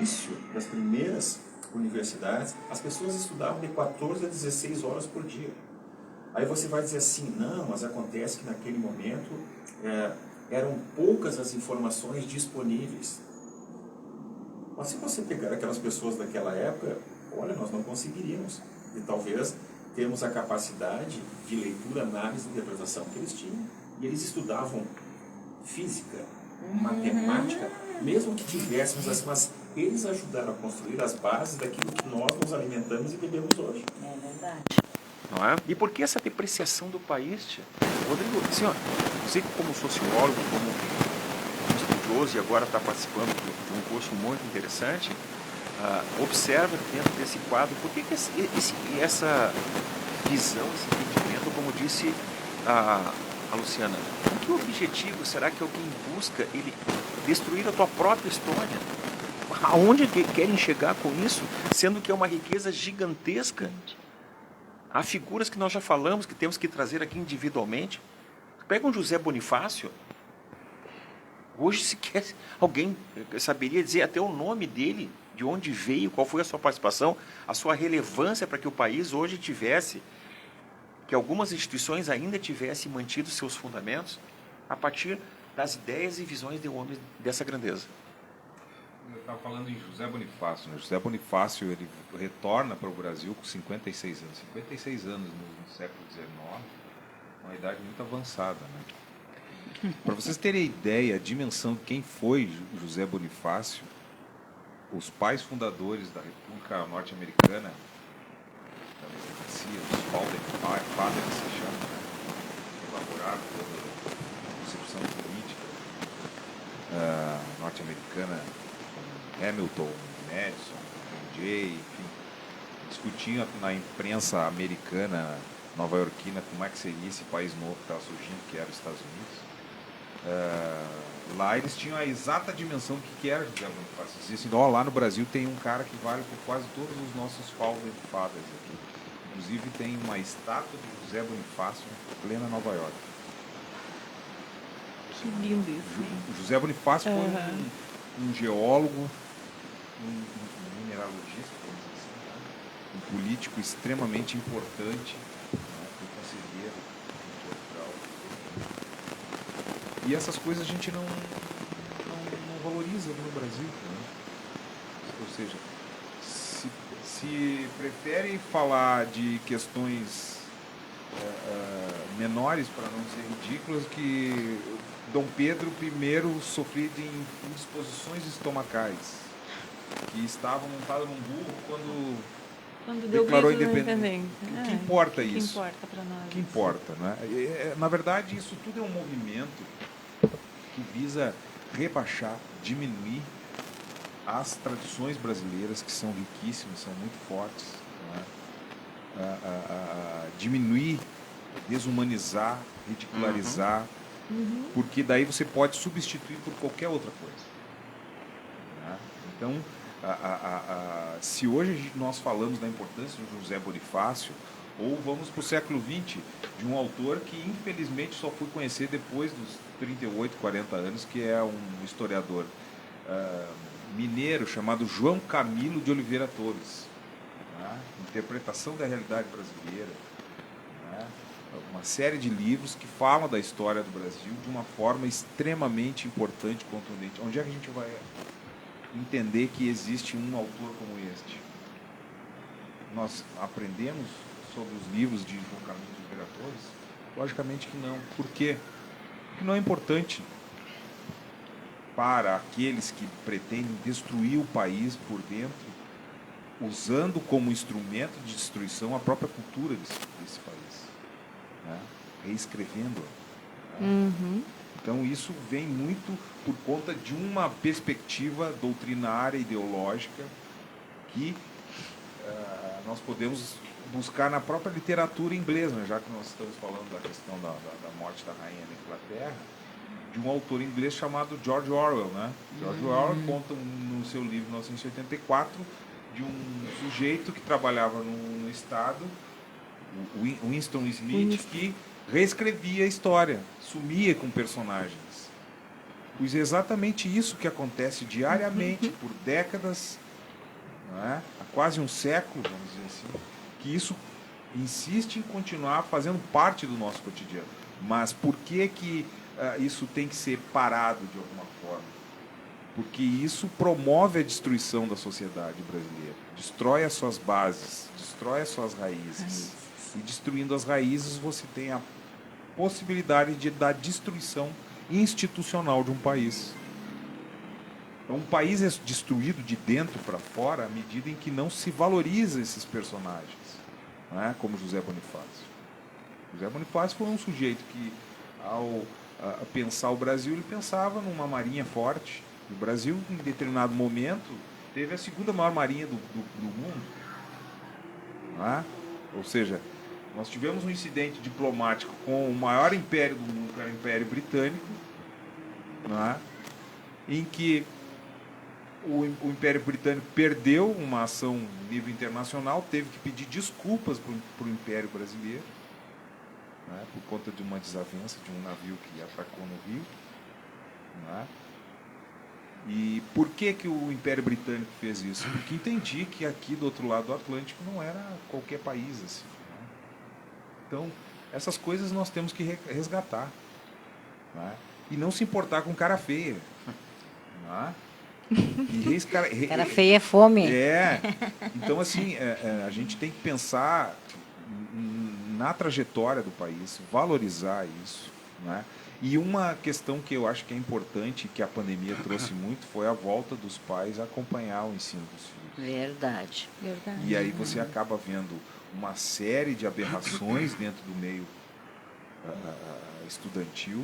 início das primeiras universidades, as pessoas estudavam de 14 a 16 horas por dia. Aí você vai dizer assim, não, mas acontece que naquele momento eram poucas as informações disponíveis. Mas se você pegar aquelas pessoas daquela época, olha, nós não conseguiríamos. E talvez termos a capacidade de leitura, análise e interpretação que eles tinham. E eles estudavam física, matemática, mesmo que tivéssemos assim, mas eles ajudaram a construir as bases daquilo que nós nos alimentamos e bebemos hoje. É verdade. Não é? E por que essa depreciação do país, tia? Rodrigo, assim, ó, você como sociólogo, como estudioso e agora está participando de um curso muito interessante, observa dentro desse quadro, por que essa visão, esse entendimento, como disse a Luciana, com que objetivo será que alguém busca ele destruir a tua própria história? Aonde querem chegar com isso, sendo que é uma riqueza gigantesca? Há figuras que nós já falamos, que temos que trazer aqui individualmente. Pega um José Bonifácio. Hoje, sequer alguém saberia dizer até o nome dele, de onde veio, qual foi a sua participação, a sua relevância para que o país hoje tivesse, que algumas instituições ainda tivessem mantido seus fundamentos a partir das ideias e visões de homens dessa grandeza. Eu estava falando em José Bonifácio. Né? José Bonifácio ele retorna para o Brasil com 56 anos. 56 anos no século XIX, uma idade muito avançada. Né? Para vocês terem ideia, a dimensão de quem foi José Bonifácio, os pais fundadores da República Norte-Americana, da democracia, os Founding Fathers, se chama, né? Elaboraram toda a concepção política norte-americana, Hamilton, Madison, Jay, enfim, discutiam na imprensa americana, nova-iorquina, como é que seria esse país novo que estava surgindo, que era os Estados Unidos. Lá eles tinham a exata dimensão do que era José Bonifácio. Diziam assim, lá no Brasil tem um cara que vale por quase todos os nossos founding fathers aqui. Inclusive tem uma estátua de José Bonifácio em plena Nova York. Que lindo isso. José Bonifácio foi um geólogo, um mineralogista, assim, um político extremamente importante, né, foi conselheiro em Portugal. E essas coisas a gente não valoriza no Brasil. Né? Ou seja, se preferem falar de questões menores, para não ser ridículas, que Dom Pedro I sofria de indisposições estomacais, que estava montado num burro quando declarou independência. O que importa isso? O que importa para nós? O que importa, né? Na verdade, isso tudo é um movimento que visa rebaixar, diminuir as tradições brasileiras, que são riquíssimas, são muito fortes, né? Diminuir, desumanizar, ridicularizar, porque daí você pode substituir por qualquer outra coisa. Né? Então, se hoje nós falamos da importância de José Bonifácio, ou vamos para o século XX, de um autor que infelizmente só fui conhecer depois dos 38, 40 anos, que é um historiador mineiro chamado João Camilo de Oliveira Torres. Né? Interpretação da realidade brasileira. Né? Uma série de livros que falam da história do Brasil de uma forma extremamente importante e contundente. Onde é que a gente vai entender que existe um autor como este? Nós aprendemos sobre os livros de João Camilo de Oliveira Torres? Logicamente que não. Por quê? Porque não é importante para aqueles que pretendem destruir o país por dentro, usando como instrumento de destruição a própria cultura desse país, né? Reescrevendo-a. Né? Então isso vem muito por conta de uma perspectiva doutrinária, ideológica, que nós podemos buscar na própria literatura inglesa, né? Já que nós estamos falando da questão da morte da rainha da Inglaterra, de um autor inglês chamado George Orwell. Né? George Orwell conta no seu livro 1984 de um sujeito que trabalhava no Estado, o Winston Smith, que reescrevia a história, sumia com personagens. Pois é exatamente isso que acontece diariamente, por décadas, não é? Há quase um século, vamos dizer assim, que isso insiste em continuar fazendo parte do nosso cotidiano. Mas por que isso tem que ser parado de alguma forma? Porque isso promove a destruição da sociedade brasileira, destrói as suas bases, destrói as suas raízes. E destruindo as raízes, você tem a possibilidade da destruição institucional de um país. Então, um país é destruído de dentro para fora à medida em que não se valoriza esses personagens, não é? Como José Bonifácio. José Bonifácio foi um sujeito que, ao pensar o Brasil, ele pensava numa marinha forte. O Brasil, em determinado momento, teve a segunda maior marinha do mundo. Não é? Ou seja, nós tivemos um incidente diplomático com o maior império do mundo, que era o Império Britânico, não é? Em que o Império Britânico perdeu uma ação em nível internacional, teve que pedir desculpas para o Império Brasileiro, não é? Por conta de uma desavença de um navio que atracou no Rio. Não é? E por que o Império Britânico fez isso? Porque entendi que aqui do outro lado do Atlântico não era qualquer país assim. Né? Então, essas coisas nós temos que resgatar. Né? E não se importar com cara feia. Né? Cara feia é fome. Então, assim, a gente tem que pensar na trajetória do país, valorizar isso. Né? E uma questão que eu acho que é importante, que a pandemia trouxe muito, foi a volta dos pais a acompanhar o ensino dos filhos. Verdade. E aí você acaba vendo uma série de aberrações dentro do meio estudantil.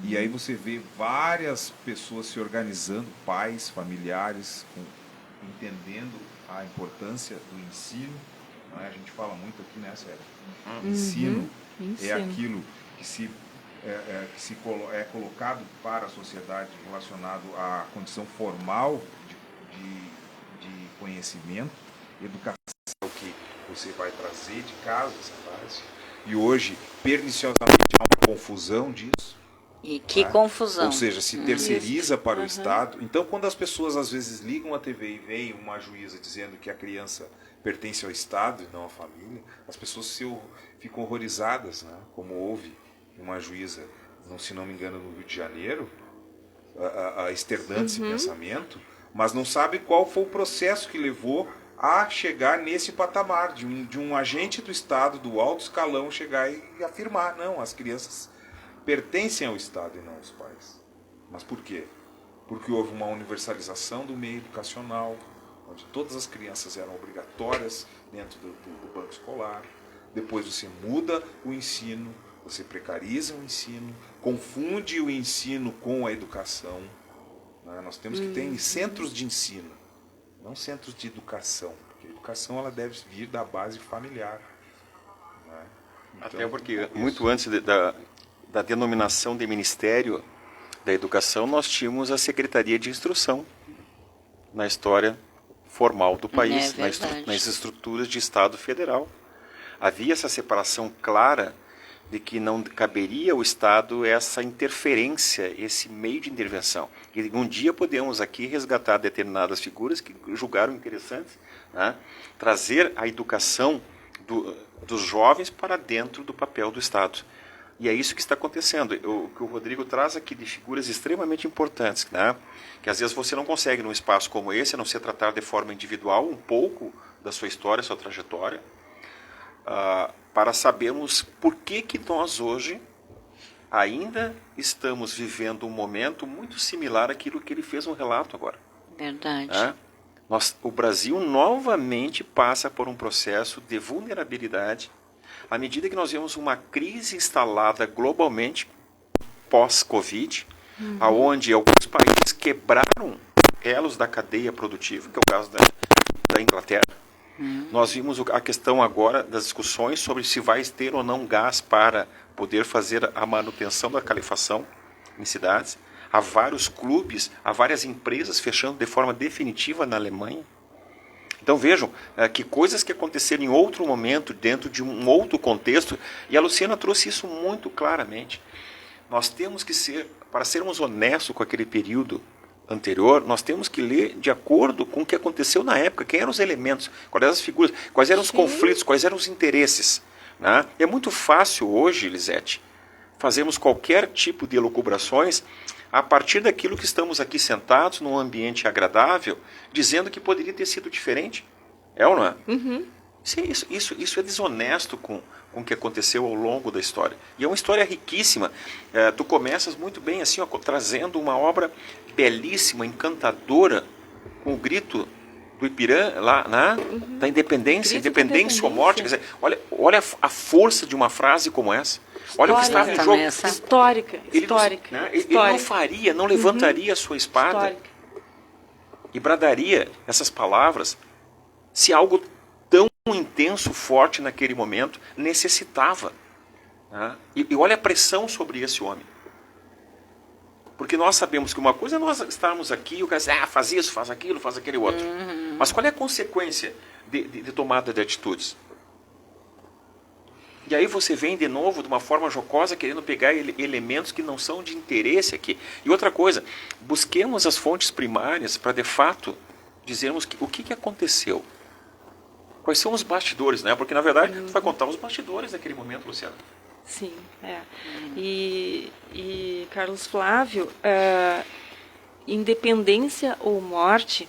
E aí você vê várias pessoas se organizando, pais, familiares, entendendo a importância do ensino. Não é? A gente fala muito aqui, né, Sérgio? Ensino é aquilo que é colocado para a sociedade relacionado à condição formal de conhecimento, educação é o que você vai trazer de casa, essa base. E hoje, perniciosamente, há uma confusão disso. E que confusão. Ou seja, se terceiriza para o Estado. Então, quando as pessoas às vezes ligam a TV e veem uma juíza dizendo que a criança pertence ao Estado e não à família, as pessoas ficam horrorizadas, né? Como houve uma juíza, se não me engano, no Rio de Janeiro, externando esse pensamento, mas não sabe qual foi o processo que levou a chegar nesse patamar, de um agente do Estado, do alto escalão, chegar e afirmar, não, as crianças pertencem ao Estado e não aos pais. Mas por quê? Porque houve uma universalização do meio educacional, onde todas as crianças eram obrigatórias dentro do banco escolar. Depois você muda o ensino, você precariza o ensino, confunde o ensino com a educação. Né? Nós temos que ter centros de ensino, não centros de educação, porque a educação ela deve vir da base familiar. Né? Então, até porque muito antes da denominação de Ministério da Educação, nós tínhamos a Secretaria de Instrução na história formal do país, nas estruturas de Estado federal. Havia essa separação clara de que não caberia ao Estado essa interferência, esse meio de intervenção. E um dia podemos aqui resgatar determinadas figuras que julgaram interessantes, né? Trazer a educação dos jovens para dentro do papel do Estado. E é isso que está acontecendo. O que o Rodrigo traz aqui de figuras extremamente importantes, né? Que às vezes você não consegue num espaço como esse, a não ser tratar de forma individual um pouco da sua história, sua trajetória, para sabermos por que nós hoje ainda estamos vivendo um momento muito similar àquilo que ele fez um relato agora. Verdade. O Brasil novamente passa por um processo de vulnerabilidade à medida que nós vemos uma crise instalada globalmente pós-Covid, aonde alguns países quebraram elos da cadeia produtiva, que é o caso da Inglaterra. Nós vimos a questão agora das discussões sobre se vai ter ou não gás para poder fazer a manutenção da calefação em cidades. Há vários clubes, há várias empresas fechando de forma definitiva na Alemanha. Então vejam que coisas que aconteceram em outro momento, dentro de um outro contexto, e a Luciana trouxe isso muito claramente. nós temos que ser, para sermos honestos com aquele período anterior, nós temos que ler de acordo com o que aconteceu na época, quem eram os elementos, quais eram as figuras, quais eram os conflitos, quais eram os interesses. Né? É muito fácil hoje, Lisete, fazermos qualquer tipo de elucubrações a partir daquilo que estamos aqui sentados num ambiente agradável, dizendo que poderia ter sido diferente. É ou não é? Uhum. Isso é desonesto com o que aconteceu ao longo da história. E é uma história riquíssima. Tu começas muito bem assim, ó, trazendo uma obra belíssima, encantadora, com o grito do Ipiranga, lá, né? Da independência, independência ou morte. Quer dizer, olha a força de uma frase como essa. Olha o que estava em jogo. Histórica. Ele não faria, não levantaria a sua espada e bradaria essas palavras se algo tão intenso, forte naquele momento necessitava. Né? E olha a pressão sobre esse homem. Porque nós sabemos que uma coisa é nós estarmos aqui e o cara diz, faz isso, faz aquilo, faz aquele outro. Mas qual é a consequência de tomada de atitudes? E aí você vem de novo de uma forma jocosa querendo pegar elementos que não são de interesse aqui. E outra coisa, busquemos as fontes primárias para de fato dizermos o que aconteceu. Quais são os bastidores, né? Porque na verdade você vai contar os bastidores naquele momento, Luciana. Sim, é. E Carlos Flávio, independência ou morte,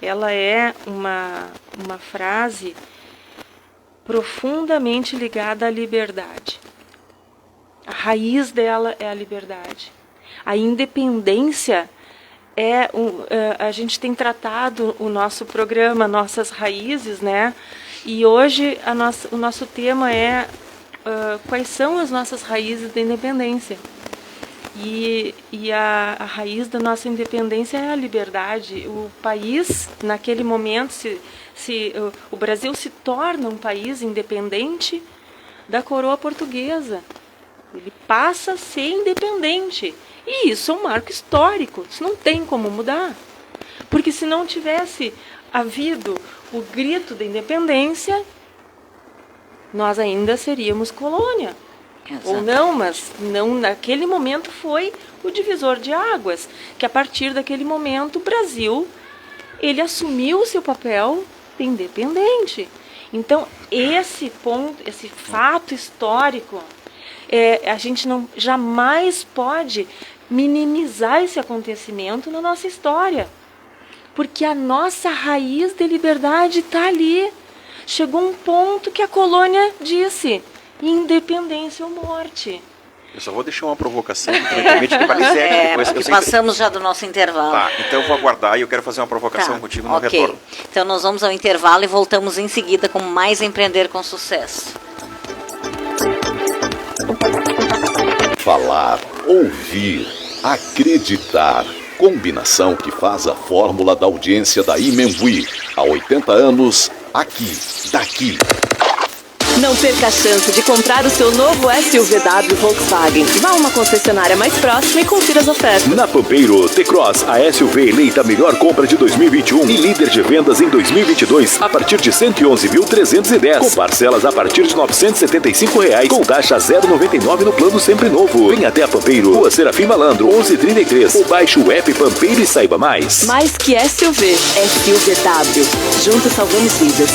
ela é uma frase profundamente ligada à liberdade. A raiz dela é a liberdade. A independência a gente tem tratado o nosso programa, nossas raízes, né? E hoje o nosso tema é quais são as nossas raízes da independência. E a raiz da nossa independência é a liberdade. O país, naquele momento, o Brasil se torna um país independente da coroa portuguesa. Ele passa a ser independente. E isso é um marco histórico. Isso não tem como mudar. Porque se não tivesse havido o grito da independência, nós ainda seríamos colônia. Exato. Ou não, mas não, naquele momento foi o divisor de águas, que a partir daquele momento o Brasil ele assumiu o seu papel de independente. Então esse ponto, esse fato histórico, a gente jamais pode minimizar esse acontecimento na nossa história, porque a nossa raiz de liberdade está ali. Chegou um ponto que a colônia disse: independência ou morte. Eu só vou deixar uma provocação que para Lisete. Porque passamos já do nosso intervalo. Tá, então eu vou aguardar e eu quero fazer uma provocação contigo no retorno. Então nós vamos ao intervalo e voltamos em seguida com mais Empreender com Sucesso. Falar, ouvir, acreditar. Combinação que faz a fórmula da audiência da Imenbuí. Há 80 anos, aqui, daqui. Não perca a chance de comprar o seu novo SUVW Volkswagen. Vá a uma concessionária mais próxima e confira as ofertas. Na Pampeiro, T-Cross, a SUV eleita a melhor compra de 2021 e líder de vendas em 2022 a partir de R$ 111.310, com parcelas a partir de R$ 975, com taxa 0,99 no plano sempre novo. Venha até a Pampeiro, Rua Serafim Malandro, 1133, ou baixe o app Pampeiro e saiba mais. Mais que SUV, SUVW. Juntos salvamos vidas.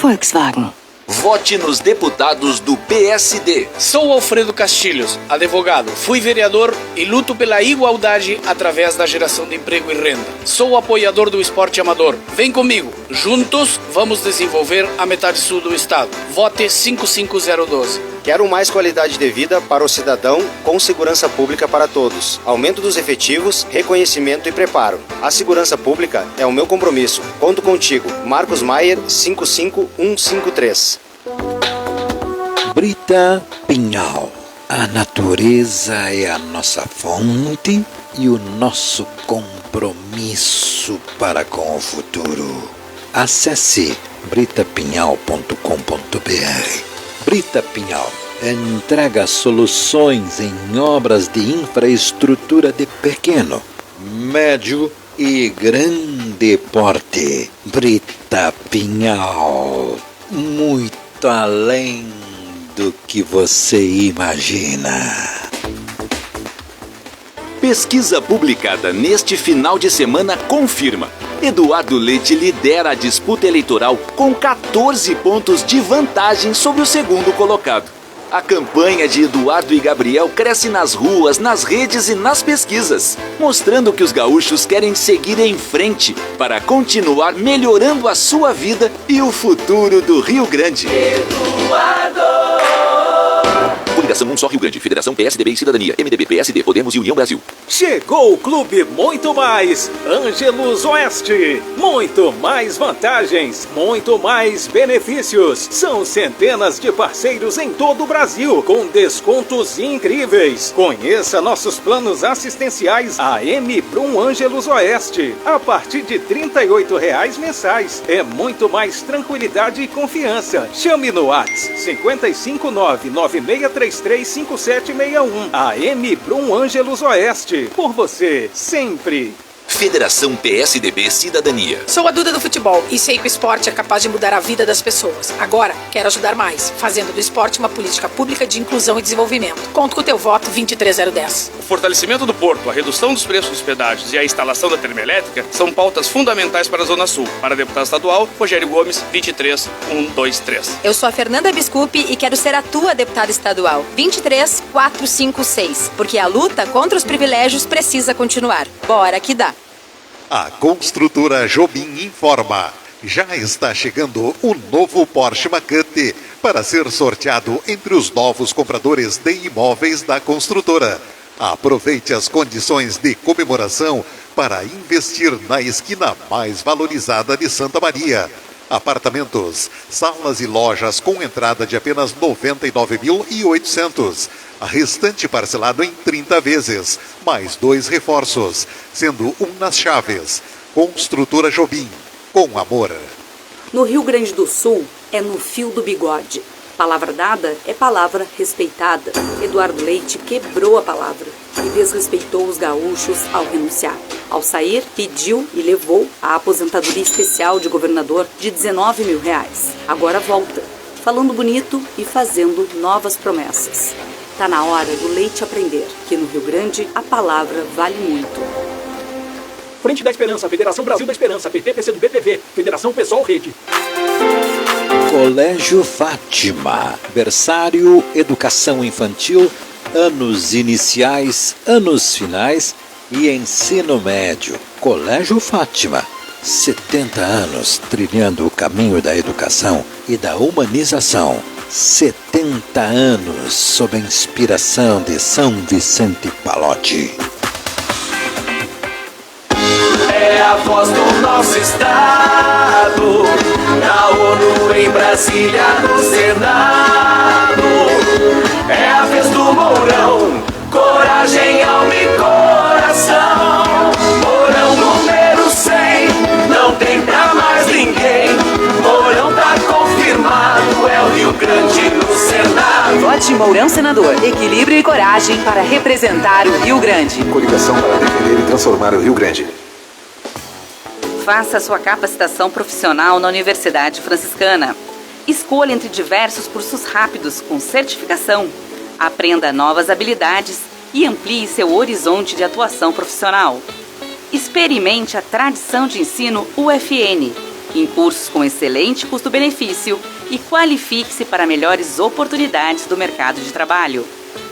Volkswagen. Vote nos deputados do PSD. Sou Alfredo Castilhos, advogado. Fui vereador e luto pela igualdade através da geração de emprego e renda. Sou apoiador do esporte amador. Vem comigo. Juntos vamos desenvolver a metade sul do estado. Vote 55012. Quero mais qualidade de vida para o cidadão com segurança pública para todos. Aumento dos efetivos, reconhecimento e preparo. A segurança pública é o meu compromisso. Conto contigo. Marcos Maier, 55153. Brita Pinhal. A natureza é a nossa fonte e o nosso compromisso para com o futuro. Acesse britapinhal.com.br. Brita Pinhal entrega soluções em obras de infraestrutura de pequeno, médio e grande porte. Brita Pinhal, muito além do que você imagina. Pesquisa publicada neste final de semana confirma. Eduardo Leite lidera a disputa eleitoral com 14 pontos de vantagem sobre o segundo colocado. A campanha de Eduardo e Gabriel cresce nas ruas, nas redes e nas pesquisas, mostrando que os gaúchos querem seguir em frente para continuar melhorando a sua vida e o futuro do Rio Grande. Eduardo! Coligação Um Só Rio Grande, Federação PSDB e Cidadania, MDB, PSD, Podemos e União Brasil. Chegou o Clube Muito Mais Ângelos Oeste. Muito mais vantagens, muito mais benefícios. São centenas de parceiros em todo o Brasil, com descontos incríveis. Conheça nossos planos assistenciais AM Brum Ângelos Oeste. A partir de R$ 38,00 mensais. É muito mais tranquilidade e confiança. Chame no WhatsApp 559-9633-5761. AM Brum Ângelos Oeste. Por você, sempre. Federação PSDB Cidadania. Sou a Duda do futebol e sei que o esporte é capaz de mudar a vida das pessoas. Agora, quero ajudar mais, fazendo do esporte uma política pública de inclusão e desenvolvimento. Conto com o teu voto 23010. O fortalecimento do porto, a redução dos preços dos pedágios e a instalação da termoelétrica são pautas fundamentais para a Zona Sul. Para deputado estadual, Rogério Gomes, 23123. Eu sou a Fernanda Biscupi e quero ser a tua deputada estadual. 23456. Porque a luta contra os privilégios precisa continuar. Bora que dá. A Construtora Jobim informa. Já está chegando o novo Porsche Macan para ser sorteado entre os novos compradores de imóveis da construtora. Aproveite as condições de comemoração para investir na esquina mais valorizada de Santa Maria. Apartamentos, salas e lojas com entrada de apenas R$ 99.800. A restante parcelado em 30 vezes, mais 2 reforços, sendo um nas chaves. Construtora Jobim, com amor. No Rio Grande do Sul, é no fio do bigode. Palavra dada é palavra respeitada. Eduardo Leite quebrou a palavra e desrespeitou os gaúchos ao renunciar. Ao sair, pediu e levou a aposentadoria especial de governador de R$ 19.000. Agora volta, falando bonito e fazendo novas promessas. Tá na hora do Leite aprender que no Rio Grande a palavra vale muito. Frente da Esperança, Federação Brasil da Esperança, PT, PCdoB, PV, Federação Pessoal Rede. Colégio Fátima, berçário, educação infantil, anos iniciais, anos finais e ensino médio. Colégio Fátima, 70 anos trilhando o caminho da educação e da humanização. 70 anos sob a inspiração de São Vicente Pallotti. É a voz do nosso estado, na ONU, em Brasília, no Senado. É a vez do Mourão, coragem, alma e coração. Mourão número 100, não tem pra mais ninguém. Mourão tá confirmado, é o Rio Grande no Senado. Vote Mourão Senador, equilíbrio e coragem para representar o Rio Grande. Coligação para defender e transformar o Rio Grande. Faça sua capacitação profissional na Universidade Franciscana. Escolha entre diversos cursos rápidos com certificação. Aprenda novas habilidades e amplie seu horizonte de atuação profissional. Experimente a tradição de ensino UFN, em cursos com excelente custo-benefício, e qualifique-se para melhores oportunidades do mercado de trabalho.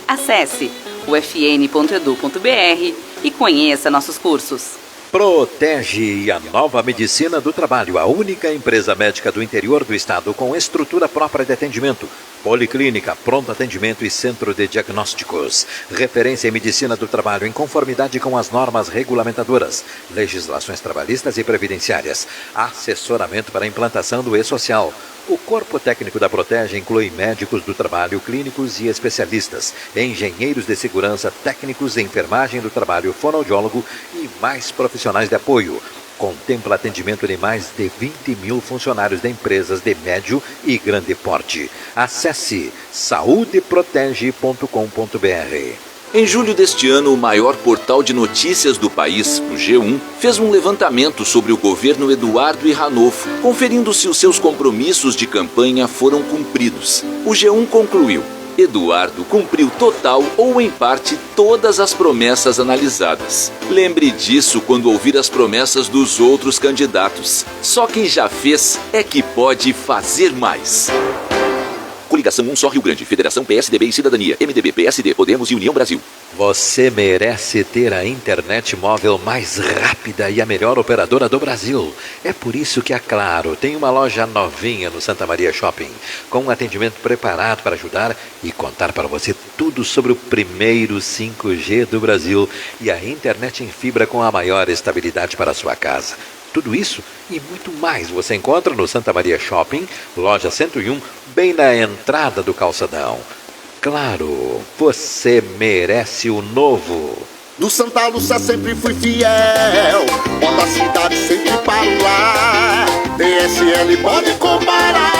Acesse ufn.edu.br e conheça nossos cursos. Protege a Nova Medicina do Trabalho, a única empresa médica do interior do estado com estrutura própria de atendimento, policlínica, pronto atendimento e centro de diagnósticos. Referência em medicina do trabalho em conformidade com as normas regulamentadoras, legislações trabalhistas e previdenciárias. Assessoramento para a implantação do E-Social. O corpo técnico da Protege inclui médicos do trabalho, clínicos e especialistas, engenheiros de segurança, técnicos de enfermagem do trabalho, fonoaudiólogo e mais profissionais de apoio. Contempla atendimento de mais de 20.000 funcionários de empresas de médio e grande porte. Acesse saudeprotege.com.br. Em julho deste ano, o maior portal de notícias do país, o G1, fez um levantamento sobre o governo Eduardo e Ranolfo, conferindo se os seus compromissos de campanha foram cumpridos. O G1 concluiu: Eduardo cumpriu total ou em parte todas as promessas analisadas. Lembre disso quando ouvir as promessas dos outros candidatos. Só quem já fez é que pode fazer mais. Coligação Um Só Rio Grande, Federação PSDB e Cidadania, MDB, PSD, Podemos e União Brasil. Você merece ter a internet móvel mais rápida e a melhor operadora do Brasil. É por isso que a Claro tem uma loja novinha no Santa Maria Shopping, com um atendimento preparado para ajudar e contar para você tudo sobre o primeiro 5G do Brasil e a internet em fibra com a maior estabilidade para a sua casa. Tudo isso e muito mais você encontra no Santa Maria Shopping, loja 101, bem na entrada do calçadão. Claro, você merece o novo. Do Santa Lúcia sempre fui fiel, bota a cidade sempre para o lar. DSL pode comparar.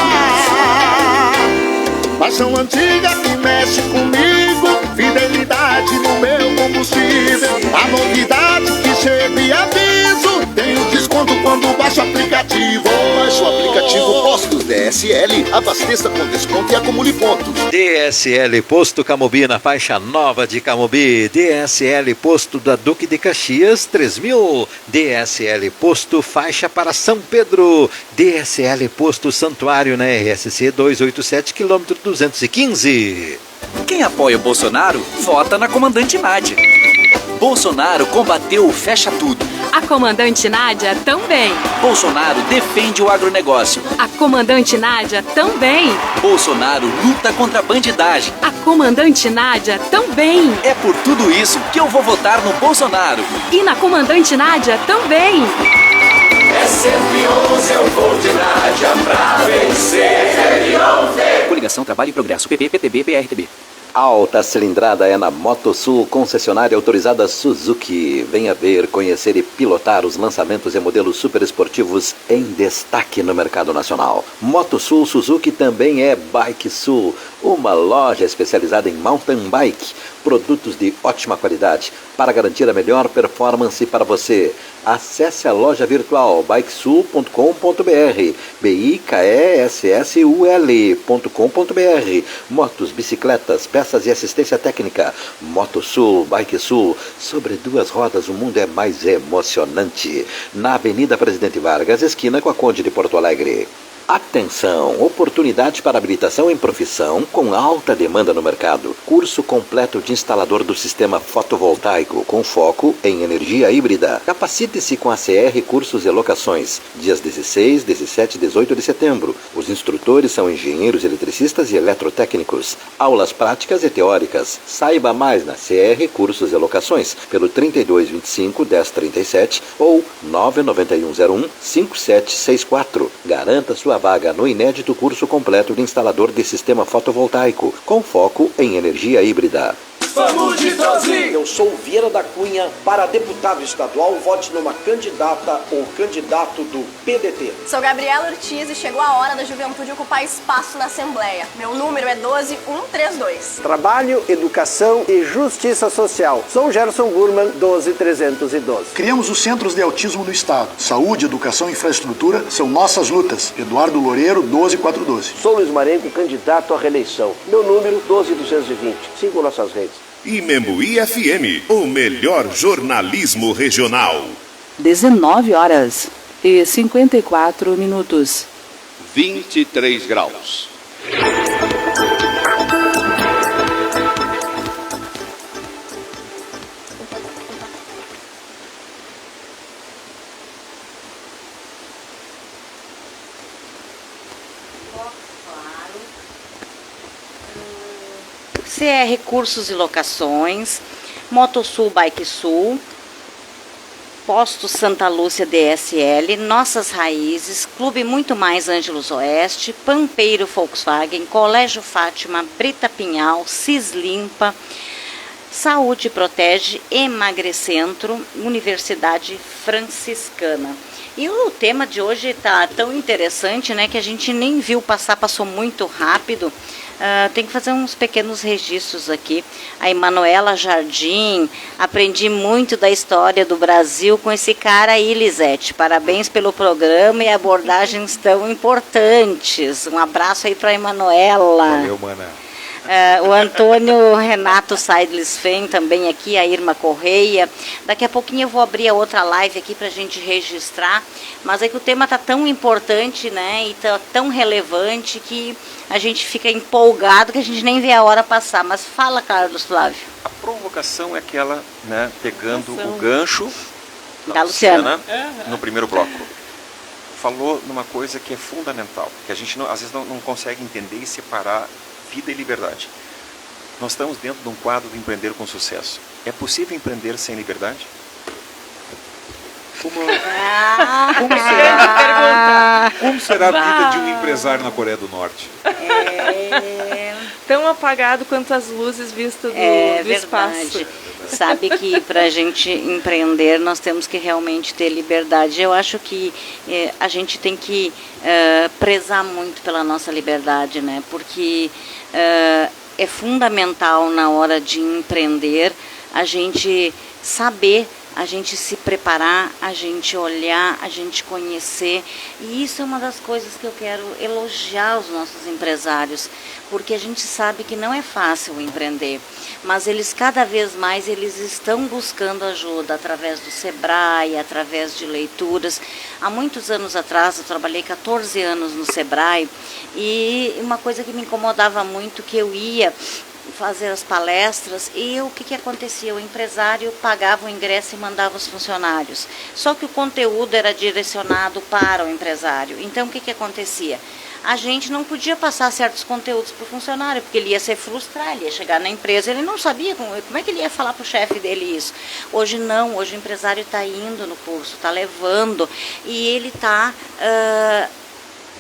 Paixão antiga que mexe comigo, fidelidade no meu combustível. A novidade que chega e aviso, tenho desconto quando baixo o aplicativo. Baixe o aplicativo Postos DSL, abasteça com desconto e acumule pontos. DSL Posto Camobi na faixa nova de Camobi. DSL Posto da Duque de Caxias 3000. DSL Posto faixa para São Pedro. DSL Posto Santuário na RSC 287 km 215. Quem apoia o Bolsonaro, vota na comandante Nádia. Bolsonaro combateu o fecha tudo. A comandante Nádia também. Bolsonaro defende o agronegócio. A comandante Nádia também. Bolsonaro luta contra a bandidagem. A comandante Nádia também. É por tudo isso que eu vou votar no Bolsonaro. E na comandante Nádia também. É 111, eu vou de Nádia pra vencer. 111. Coligação Trabalho e Progresso, PP, PTB, PRTB. Alta cilindrada é na MotoSul, concessionária autorizada Suzuki. Venha ver, conhecer e pilotar os lançamentos e modelos super esportivos em destaque no mercado nacional. MotoSul Suzuki também é Bike Sul, uma loja especializada em mountain bike. Produtos de ótima qualidade para garantir a melhor performance para você. Acesse a loja virtual bikesul.com.br, bikessul.com.br. Motos, bicicletas, peças e assistência técnica. MotoSul, Bikesul. Sobre duas rodas o mundo é mais emocionante. Na Avenida Presidente Vargas, esquina com a Conde de Porto Alegre. Atenção! Oportunidade para habilitação em profissão com alta demanda no mercado. Curso completo de instalador do sistema fotovoltaico com foco em energia híbrida. Capacite-se com a CR Cursos e Locações. Dias 16, 17 e 18 de setembro. Os instrutores são engenheiros eletricistas e eletrotécnicos. Aulas práticas e teóricas. Saiba mais na CR Cursos e Locações pelo 3225 1037 ou 99101 5764. Garanta sua vaga no inédito curso completo de instalador de sistema fotovoltaico, com foco em energia híbrida. Vamos de 12! Eu sou Vieira da Cunha, para deputado estadual, vote numa candidata ou candidato do PDT. Sou Gabriela Ortiz e chegou a hora da juventude ocupar espaço na Assembleia. Meu número é 12132. Trabalho, educação e justiça social. Sou Gerson Gurman, 12312. Criamos os centros de autismo no estado. Saúde, educação e infraestrutura são nossas lutas. Eduardo Loureiro, 12412. Sou Luiz Marenco, candidato à reeleição. Meu número, 12220. Sigam nossas redes. Imembuí FM, o melhor jornalismo regional. 19h54. 23 graus. CR Cursos e Locações, MotoSul Bikesul, Posto Santa Lúcia DSL, Nossas Raízes, Clube Muito Mais Ângelos Oeste, Pampeiro Volkswagen, Colégio Fátima, Brita Pinhal, Cislimpa, Saúde Protege, Emagrecentro, Universidade Franciscana. E o tema de hoje está tão interessante, né, que a gente nem viu passar, passou muito rápido. Tem que fazer uns pequenos registros aqui. A Emanuela Jardim, aprendi muito da história do Brasil com esse cara aí, Lisete. Parabéns pelo programa e abordagens tão importantes. Um abraço aí para a Emanuela. Valeu, mana. O Antônio Renato Seidlisfen também aqui, a Irma Correia. Daqui a pouquinho eu vou abrir a outra live aqui para a gente registrar, mas é que o tema está tão importante, né, e tá tão relevante que a gente fica empolgado que a gente nem vê a hora passar. Mas fala, Carlos Flávio. A provocação é aquela, né, pegando o gancho da Luciana no primeiro bloco. Falou numa coisa que é fundamental, que a gente às vezes não consegue entender e separar vida e liberdade. Nós estamos dentro de um quadro de empreender com sucesso. É possível empreender sem liberdade? Como será a vida de um empresário na Coreia do Norte? Tão apagado quanto as luzes vistas do espaço. Sabe que para a gente empreender nós temos que realmente ter liberdade. Eu acho que a gente tem que prezar muito pela nossa liberdade, né? Porque é fundamental na hora de empreender a gente saber, a gente se preparar, a gente olhar, a gente conhecer. E isso é uma das coisas que eu quero elogiar os nossos empresários, porque a gente sabe que não é fácil empreender, mas eles cada vez mais eles estão buscando ajuda através do Sebrae, através de leituras. Há muitos anos atrás, eu trabalhei 14 anos no Sebrae, e uma coisa que me incomodava muito, que eu ia fazer as palestras e o que acontecia? O empresário pagava o ingresso e mandava os funcionários. Só que o conteúdo era direcionado para o empresário. Então, o que acontecia? A gente não podia passar certos conteúdos para o funcionário, porque ele ia se frustrar, ele ia chegar na empresa, ele não sabia como é que ele ia falar para o chefe dele isso. Hoje não, hoje o empresário está indo no curso, está levando, e ele está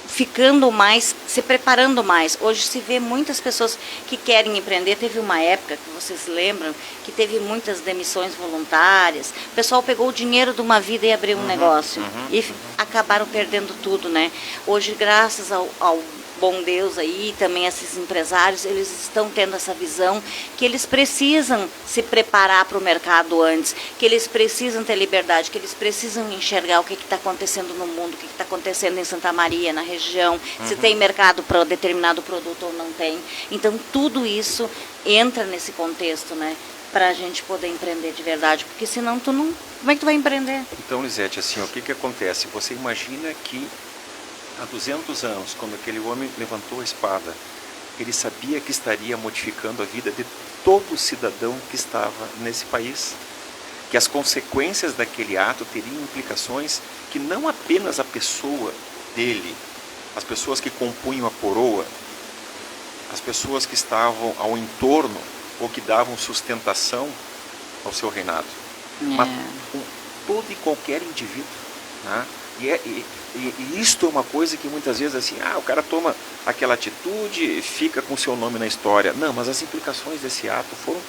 ficando mais, se preparando mais. Hoje se vê muitas pessoas que querem empreender. Teve uma época, que vocês lembram, que teve muitas demissões voluntárias. O pessoal pegou o dinheiro de uma vida e abriu um negócio. E acabaram perdendo tudo, né? Hoje, graças ao bom Deus aí, também esses empresários, eles estão tendo essa visão que eles precisam se preparar para o mercado antes, que eles precisam ter liberdade, que eles precisam enxergar o que está acontecendo no mundo, o que está acontecendo em Santa Maria, na região, se tem mercado para determinado produto ou não tem. Então, tudo isso entra nesse contexto, né? Para a gente poder empreender de verdade, porque senão tu não... Como é que tu vai empreender? Então, Lisete, assim, o que acontece? Você imagina que há 200 anos, quando aquele homem levantou a espada, ele sabia que estaria modificando a vida de todo cidadão que estava nesse país, que as consequências daquele ato teriam implicações que não apenas a pessoa dele, as pessoas que compunham a coroa, as pessoas que estavam ao entorno ou que davam sustentação ao seu reinado, mas com todo e qualquer indivíduo, né? E isto é uma coisa que muitas vezes assim, o cara toma aquela atitude, fica com seu nome na história. Não, mas as implicações desse ato foram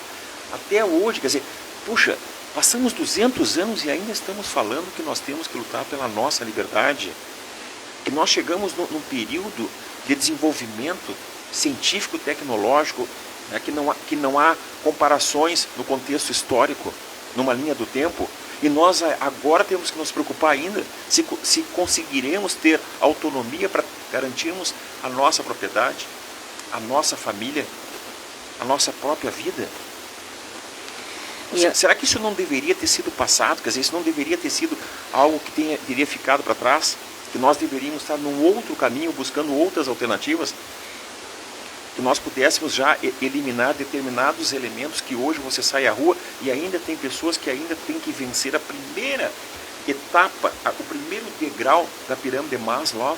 até hoje, quer dizer, puxa, passamos 200 anos e ainda estamos falando que nós temos que lutar pela nossa liberdade, que nós chegamos num período de desenvolvimento científico, tecnológico, né, que não há comparações no contexto histórico, numa linha do tempo. E nós agora temos que nos preocupar ainda se conseguiremos ter autonomia para garantirmos a nossa propriedade, a nossa família, a nossa própria vida. Será que isso não deveria ter sido passado? Quer dizer, isso não deveria ter sido algo que teria ficado para trás? Que nós deveríamos estar num outro caminho, buscando outras alternativas? Que nós pudéssemos já eliminar determinados elementos que hoje você sai à rua e ainda tem pessoas que ainda têm que vencer a primeira etapa, o primeiro degrau da pirâmide de Maslow,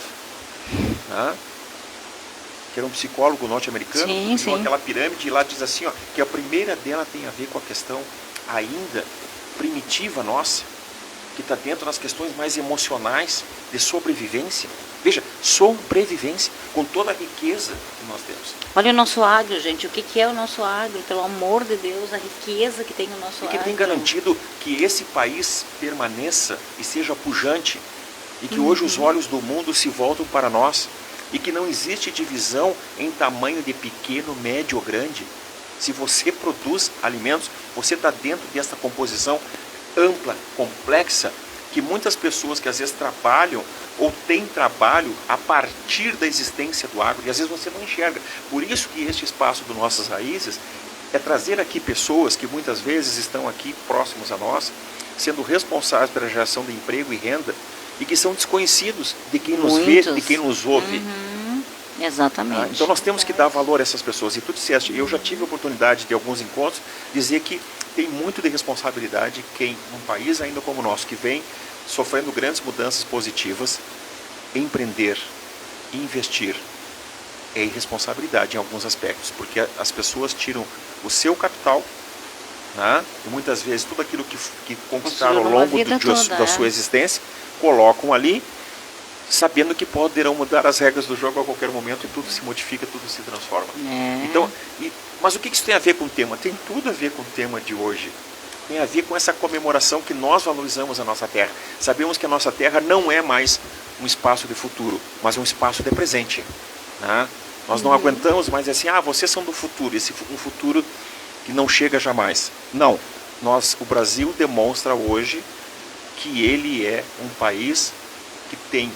né? Que era um psicólogo norte-americano, que criou aquela pirâmide e lá diz assim, que a primeira dela tem a ver com a questão ainda primitiva nossa, que está dentro das questões mais emocionais de sobrevivência. Veja, sobrevivência, com toda a riqueza que nós temos. Olha o nosso agro, gente. O que é o nosso agro? Pelo amor de Deus, a riqueza que tem o nosso agro. E que tem garantido que esse país permaneça e seja pujante. E que hoje os olhos do mundo se voltam para nós. E que não existe divisão em tamanho de pequeno, médio ou grande. Se você produz alimentos, você está dentro dessa composição ampla, complexa, que muitas pessoas que às vezes trabalham ou têm trabalho a partir da existência do agro, e às vezes você não enxerga. Por isso que este espaço do Nossas Raízes é trazer aqui pessoas que muitas vezes estão aqui próximos a nós, sendo responsáveis pela geração de emprego e renda, e que são desconhecidos de quem nos vê, de quem nos ouve. Exatamente. Então nós temos que dar valor a essas pessoas. E tu disseste, eu já tive a oportunidade de alguns encontros, dizer que tem muito de responsabilidade quem, num país ainda como o nosso, que vem sofrendo grandes mudanças positivas, empreender, investir, é irresponsabilidade em alguns aspectos, porque as pessoas tiram o seu capital, né, e muitas vezes tudo aquilo que conquistaram ao longo da sua existência, colocam ali, sabendo que poderão mudar as regras do jogo a qualquer momento e tudo se modifica, tudo se transforma. Então, mas o que isso tem a ver com o tema? Tem tudo a ver com o tema de hoje. Tem a ver com essa comemoração que nós valorizamos a nossa terra. Sabemos que a nossa terra não é mais um espaço de futuro, mas um espaço de presente. Né? Nós não aguentamos mais assim, vocês são do futuro, um futuro que não chega jamais. Não, o Brasil demonstra hoje que ele é um país que tem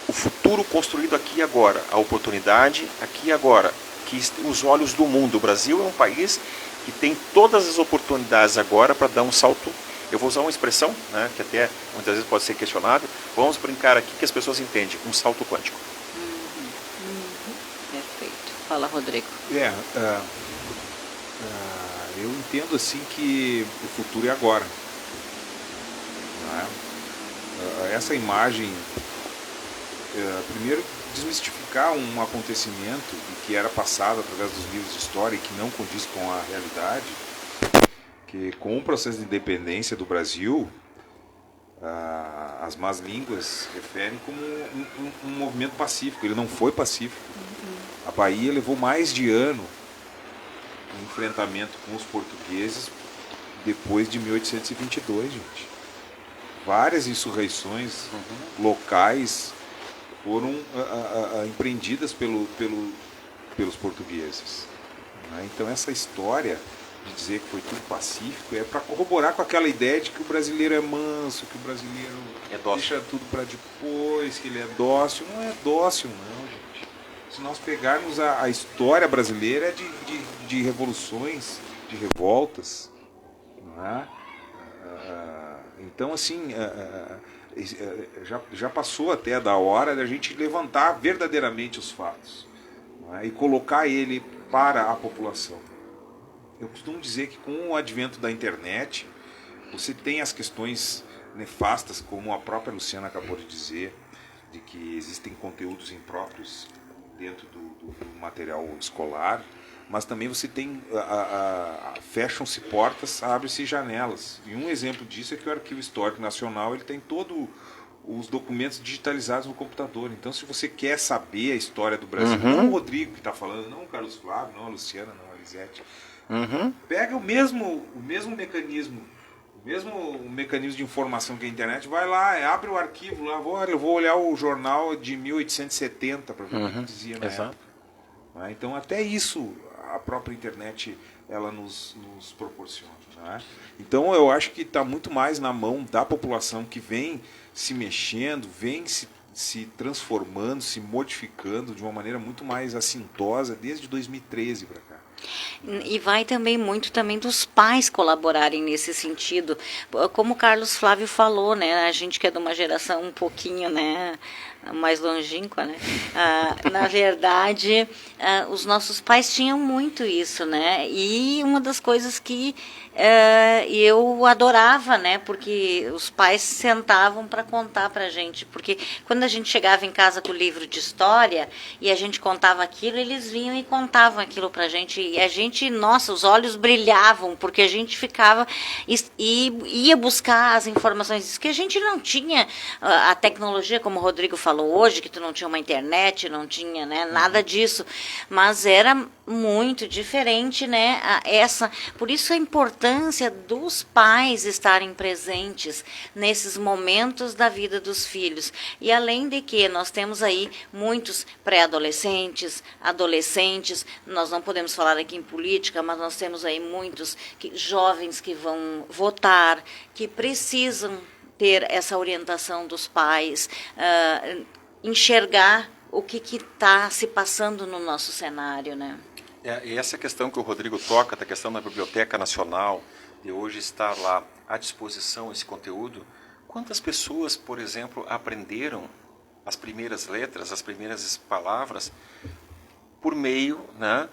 o futuro construído aqui e agora, a oportunidade aqui e agora, que os olhos do mundo. O Brasil é um país que tem todas as oportunidades agora para dar um salto. Eu vou usar uma expressão, né, que até muitas vezes pode ser questionada. Vamos brincar aqui que as pessoas entendem, um salto quântico. Perfeito. Fala, Rodrigo. Eu entendo assim que o futuro é agora. Né? Essa imagem, primeiro, desmistificar um acontecimento que era passado através dos livros de história e que não condiz com a realidade, que com o processo de independência do Brasil, as más línguas referem como um movimento pacífico. Ele não foi pacífico. A Bahia levou mais de ano em enfrentamento com os portugueses depois de 1822, gente. Várias insurreições locais foram empreendidas pelos portugueses. Né? Então essa história de dizer que foi tudo pacífico é para corroborar com aquela ideia de que o brasileiro é manso, que o brasileiro deixa tudo para depois, que ele é dócil. Não é dócil não, gente. Se nós pegarmos a história brasileira é de revoluções, de revoltas. Não é? Então assim, já passou até da hora da gente levantar verdadeiramente os fatos, né, e colocar ele para a população. Eu costumo dizer que com o advento da internet, você tem as questões nefastas, como a própria Luciana acabou de dizer, de que existem conteúdos impróprios dentro do material escolar, mas também você tem, fecham-se portas, abrem-se janelas. E um exemplo disso é que o Arquivo Histórico Nacional ele tem todos os documentos digitalizados no computador. Então, se você quer saber a história do Brasil, não o Rodrigo que está falando, não o Carlos Flávio, não a Luciana, não a Lisete, pega o mesmo mecanismo, de informação que a internet, vai lá, abre o arquivo lá, eu vou olhar o jornal de 1870 para ver o que dizia na época. Então, até isso a própria internet ela nos proporciona. Né? Então, eu acho que está muito mais na mão da população que vem se mexendo, vem se transformando, se modificando de uma maneira muito mais assintosa desde 2013 para cá. E vai também muito também dos pais colaborarem nesse sentido, como o Carlos Flávio falou, né? A gente que é de uma geração um pouquinho, né, mais longínqua, né? Na verdade, os nossos pais tinham muito isso, né? E uma das coisas que eu adorava, né? Porque os pais sentavam para contar para a gente, porque quando a gente chegava em casa com o livro de história e a gente contava aquilo, eles vinham e contavam aquilo para a gente. E a gente, nossa, os olhos brilhavam, porque a gente ficava e ia buscar as informações. Isso que a gente não tinha a tecnologia, como o Rodrigo falou hoje, que tu não tinha uma internet, não tinha, né, nada disso. Mas era muito diferente, né? Por isso a importância dos pais estarem presentes nesses momentos da vida dos filhos. E além de que nós temos aí muitos pré-adolescentes, adolescentes, nós não podemos falar aqui em política, mas nós temos aí muitos jovens que vão votar, que precisam ter essa orientação dos pais, enxergar o que está se passando no nosso cenário, né? E essa questão que o Rodrigo toca, da questão da Biblioteca Nacional, de hoje estar lá à disposição esse conteúdo, quantas pessoas, por exemplo, aprenderam as primeiras letras, as primeiras palavras, por meio, né,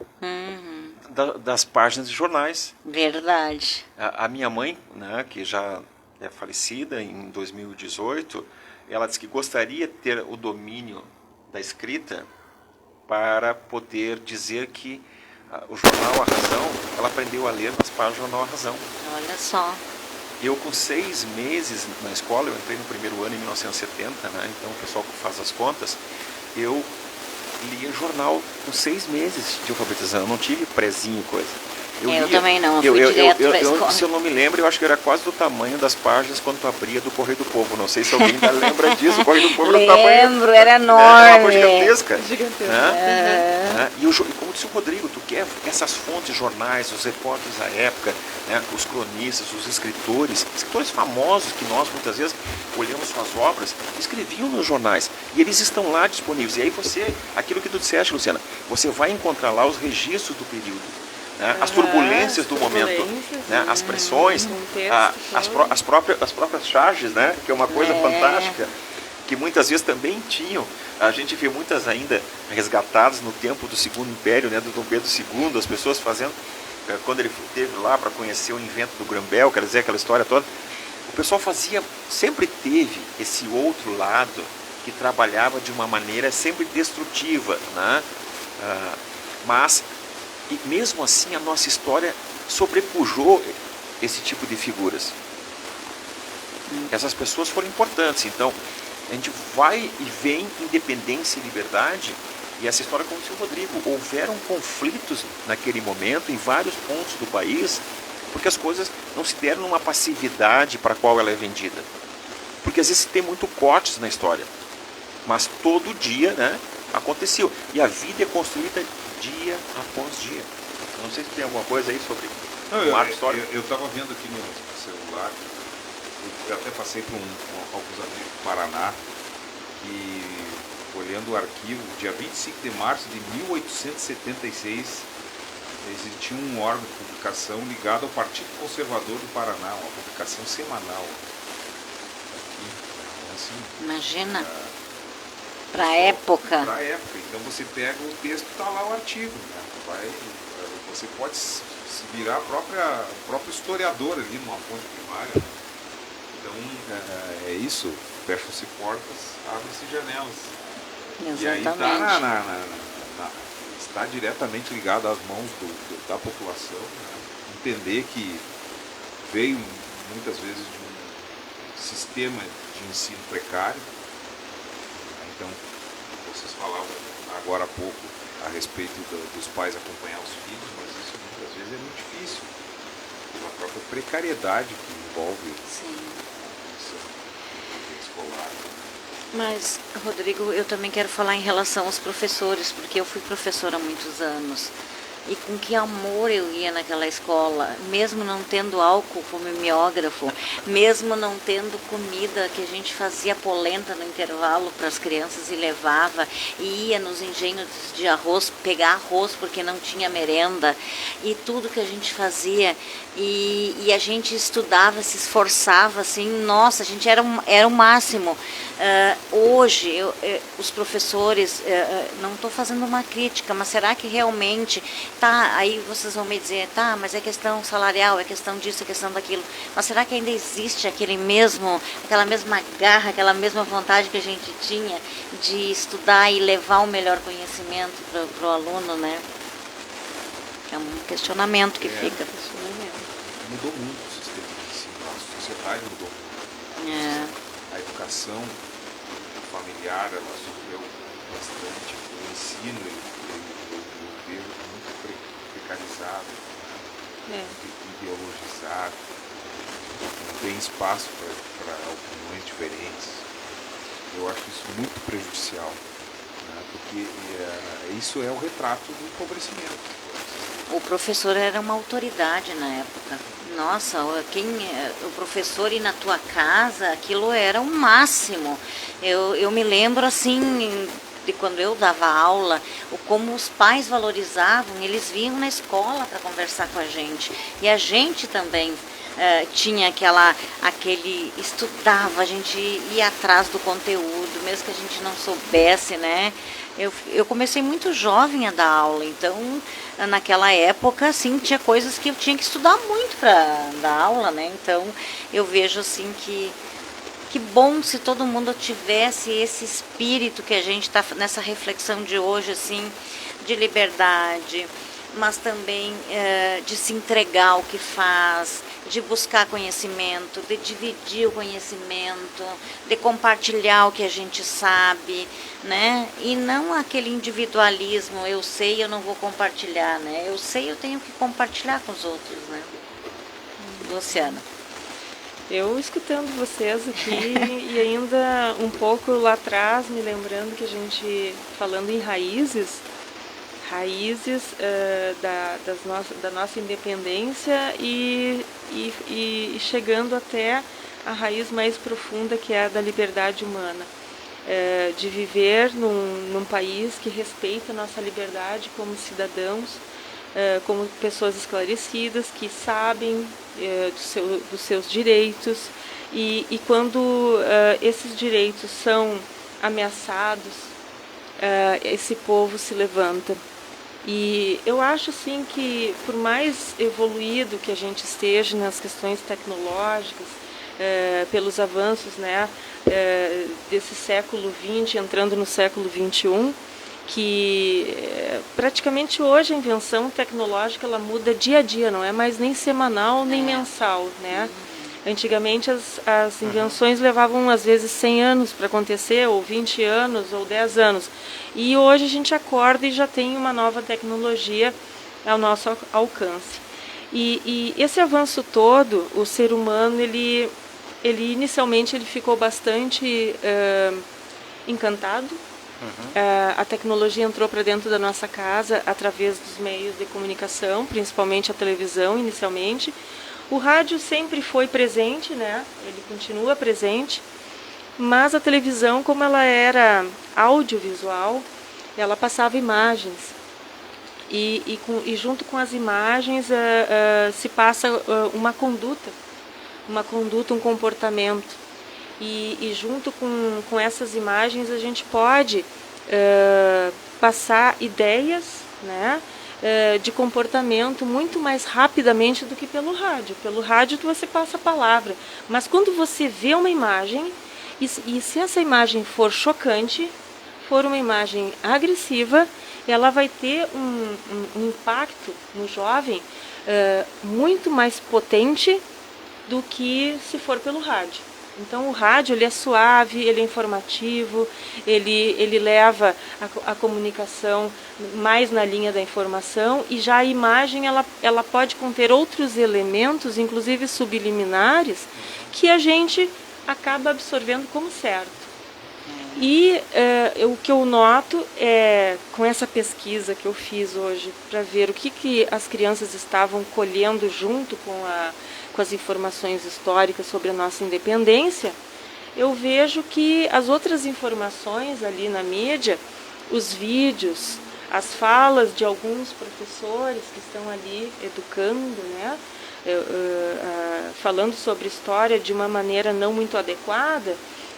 das páginas de jornais. Verdade. A minha mãe, né, que já é falecida em 2018, ela disse que gostaria de ter o domínio da escrita para poder dizer que o jornal A Razão, ela aprendeu a ler nas páginas do jornal A Razão. Olha só. Eu, com 6 meses na escola, eu entrei no primeiro ano em 1970, né, então o pessoal que faz as contas, eu lia jornal com 6 meses de alfabetização, eu não tive prézinho coisa. Eu também não, eu fui direto para a escola. Se eu não me lembro, eu acho que era quase do tamanho das páginas quando tu abria do Correio do Povo. Não sei se alguém ainda lembra disso. O Correio do Povo era do tamanho... Lembro, era enorme. Era uma coisa gigantesca. Gigantesca. E como disse o Rodrigo, tu quer essas fontes, jornais, os repórteres da época, né, os cronistas, os escritores famosos que nós muitas vezes olhamos suas obras, escreviam nos jornais. E eles estão lá disponíveis. E aí você, aquilo que tu disseste, Luciana, você vai encontrar lá os registros do período. Né, as turbulências do momento, né, as pressões, as próprias charges, né, que é uma coisa fantástica, que muitas vezes também tinham. A gente vê muitas ainda resgatadas no tempo do Segundo Império, né, do Dom Pedro II, as pessoas fazendo, quando ele esteve lá para conhecer o invento do Grambel, quer dizer, aquela história toda, o pessoal sempre teve esse outro lado que trabalhava de uma maneira sempre destrutiva, né, mas e mesmo assim a nossa história sobrepujou esse tipo de figuras. Essas pessoas foram importantes. Então, a gente vai e vem independência e liberdade. E essa história, como disse o Rodrigo, houveram conflitos naquele momento em vários pontos do país, porque as coisas não se deram numa passividade para a qual ela é vendida. Porque às vezes tem muito cortes na história. Mas todo dia, né, aconteceu. E a vida é construída dia após dia. Não sei se tem alguma coisa aí sobre o marco histórico. Eu estava vendo aqui no celular, eu até passei com alguns amigos do Paraná, e olhando o arquivo, dia 25 de março de 1876, existia um órgão de publicação ligado ao Partido Conservador do Paraná, uma publicação semanal. Aqui, assim, imagina. Para a época. Para a época. Então você pega o texto, está lá o artigo. Né? Você pode se virar o próprio historiador ali numa fonte primária. Então é isso. Fecham-se portas, abrem-se janelas. Exatamente. E aí está diretamente ligado às mãos da população. Né? Entender que veio muitas vezes de um sistema de ensino precário. Então, vocês falavam agora há pouco a respeito dos pais acompanhar os filhos, mas isso muitas vezes é muito difícil, pela própria precariedade que envolve a escolar. Mas, Rodrigo, eu também quero falar em relação aos professores, porque eu fui professora há muitos anos. E com que amor eu ia naquela escola, mesmo não tendo álcool como mimeógrafo, mesmo não tendo comida, que a gente fazia polenta no intervalo para as crianças e levava, e ia nos engenhos de arroz, pegar arroz porque não tinha merenda, e tudo que a gente fazia, e a gente estudava, se esforçava, assim, nossa, a gente era o máximo. Hoje, os professores, não estou fazendo uma crítica, mas será que realmente... Tá, aí vocês vão me dizer, tá, mas é questão salarial, é questão disso, é questão daquilo. Mas será que ainda existe aquela mesma garra, aquela mesma vontade que a gente tinha de estudar e levar o melhor conhecimento para o aluno, né? É um questionamento que fica. Mudou muito o sistema de ensino, a sociedade mudou muito. A educação familiar, ela sofreu bastante, o ensino, eu vejo muito precarizado, ideologizado, não tem espaço para opiniões diferentes. Eu acho isso muito prejudicial, né? Porque isso é o retrato do empobrecimento. O professor era uma autoridade na época. Nossa, o professor ir na tua casa, aquilo era o máximo. Eu me lembro assim, de quando eu dava aula, como os pais valorizavam, eles vinham na escola para conversar com a gente. E a gente também tinha estudava, a gente ia atrás do conteúdo, mesmo que a gente não soubesse, né? Eu comecei muito jovem a dar aula, então naquela época, assim, tinha coisas que eu tinha que estudar muito para dar aula, né? Então eu vejo assim que bom se todo mundo tivesse esse espírito que a gente está nessa reflexão de hoje, assim, de liberdade, mas também de se entregar ao que faz, de buscar conhecimento, de dividir o conhecimento, de compartilhar o que a gente sabe, né? E não aquele individualismo, eu sei, eu não vou compartilhar, né? Eu sei, eu tenho que compartilhar com os outros, né? Luciana. Eu escutando vocês aqui e ainda um pouco lá atrás, me lembrando que a gente, falando em raízes da nossa independência e chegando até a raiz mais profunda, que é a da liberdade humana, de viver num país que respeita a nossa liberdade como cidadãos, como pessoas esclarecidas, que sabem dos seus direitos, e quando esses direitos são ameaçados, esse povo se levanta. E eu acho assim que, por mais evoluído que a gente esteja nas questões tecnológicas, pelos avanços, né, desse século XX entrando no século XXI, que praticamente hoje a invenção tecnológica ela muda dia a dia, não é mais nem semanal nem mensal, né? Antigamente as invenções levavam às vezes 100 anos para acontecer, ou 20 anos, ou 10 anos. E hoje a gente acorda e já tem uma nova tecnologia ao nosso alcance. E esse avanço todo, o ser humano, ele inicialmente ele ficou bastante encantado. A tecnologia entrou para dentro da nossa casa através dos meios de comunicação, principalmente a televisão inicialmente. O rádio sempre foi presente, né? Ele continua presente, mas a televisão, como ela era audiovisual, ela passava imagens. E junto com as imagens se passa uma conduta, um comportamento. E junto com essas imagens a gente pode passar ideias, né, de comportamento muito mais rapidamente do que pelo rádio. Pelo rádio você passa a palavra, mas quando você vê uma imagem, e se essa imagem for chocante, for uma imagem agressiva, ela vai ter um impacto no jovem muito mais potente do que se for pelo rádio. Então o rádio ele é suave, ele é informativo, ele leva a comunicação mais na linha da informação, e já a imagem ela pode conter outros elementos, inclusive subliminares, que a gente acaba absorvendo como certo. E o que eu noto com essa pesquisa que eu fiz hoje, para ver o que as crianças estavam colhendo junto com as informações históricas sobre a nossa independência, eu vejo que as outras informações ali na mídia, os vídeos, as falas de alguns professores que estão ali educando, né, falando sobre história de uma maneira não muito adequada,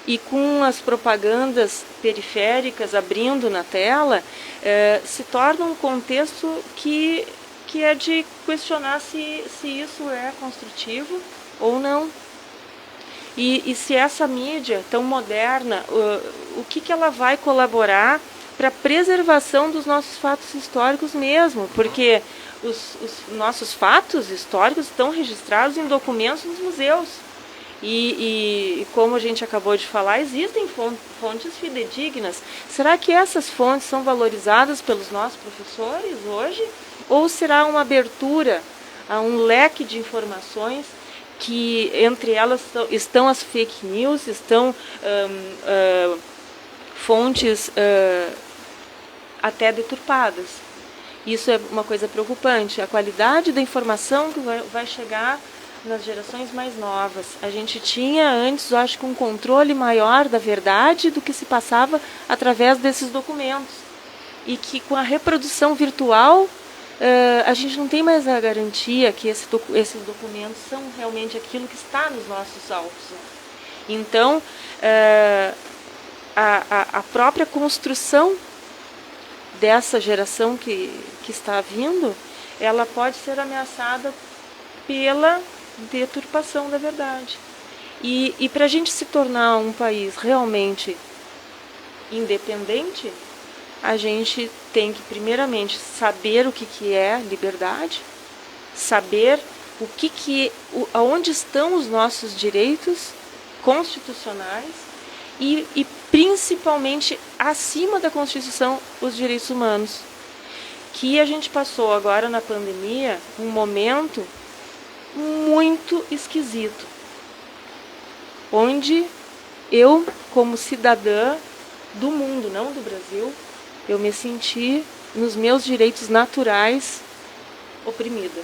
e com as propagandas periféricas abrindo na tela, se torna um contexto que é de questionar se isso é construtivo ou não. E se essa mídia tão moderna, o que ela vai colaborar para a preservação dos nossos fatos históricos mesmo, porque os nossos fatos históricos estão registrados em documentos nos museus. E como a gente acabou de falar, existem fontes fidedignas. Será que essas fontes são valorizadas pelos nossos professores hoje? Ou será uma abertura a um leque de informações que entre elas estão as fake news, estão fontes até deturpadas? Isso é uma coisa preocupante. A qualidade da informação que vai chegar nas gerações mais novas. A gente tinha antes, eu acho que um controle maior da verdade do que se passava através desses documentos. E que com a reprodução virtual, a gente não tem mais a garantia que esses documentos são realmente aquilo que está nos nossos autos. Então, a própria construção dessa geração que está vindo, ela pode ser ameaçada pela deturpação da verdade. E para a gente se tornar um país realmente independente, a gente tem que primeiramente saber o que é liberdade, saber aonde estão os nossos direitos constitucionais e principalmente acima da Constituição os direitos humanos. Que a gente passou agora na pandemia um momento muito esquisito, onde eu, como cidadã do mundo, não do Brasil, eu me senti nos meus direitos naturais oprimida.